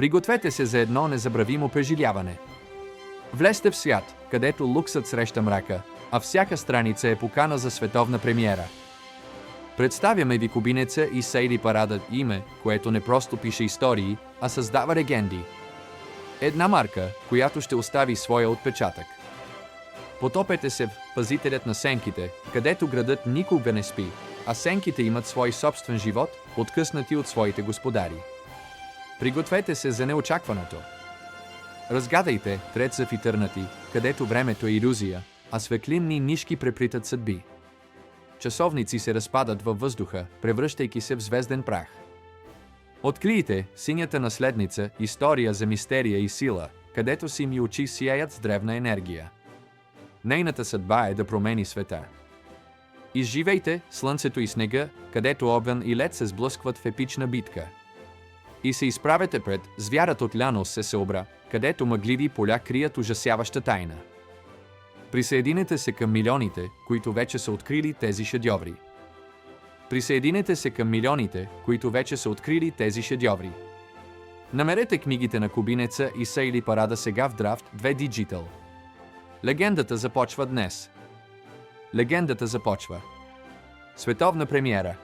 Пригответе се за едно незабравимо преживяване. Влезте в свят, където луксът среща мрака, а всяка страница е покана за световна премиера. Представяме ви кубинеца и Сейли Парада, име, което не просто пише истории, а създава легенди. Една марка, която ще остави своя отпечатък. Потопете се в пазителят на сенките, където градът никога не спи, а сенките имат свой собствен живот, откъснати от своите господари. Пригответе се за неочакваното. Разгадайте Threads of Eternity, където времето е илюзия, а светлинни нишки преплитат съдби. Часовници се разпадат във въздуха, превръщайки се в звезден прах. Открийте Синята наследница, история за мистерия и сила, където сини очи сияят с древна енергия. Нейната съдба е да промени света. Изживейте Слънцето и снега, където огън и лед се сблъскват в епична битка. И се изправете пред Звярат от Лянос Сесеобра, където мъгливи поля крият ужасяваща тайна. Присъединете се към милионите, които вече са открили тези шедьоври. Присъединете се към милионите, които вече са открили тези шедьоври. Намерете книгите на Кубинеца и Сейли Парада сега в Draft 2 Digital. Легендата започва днес. Легендата започва. Световна премиера.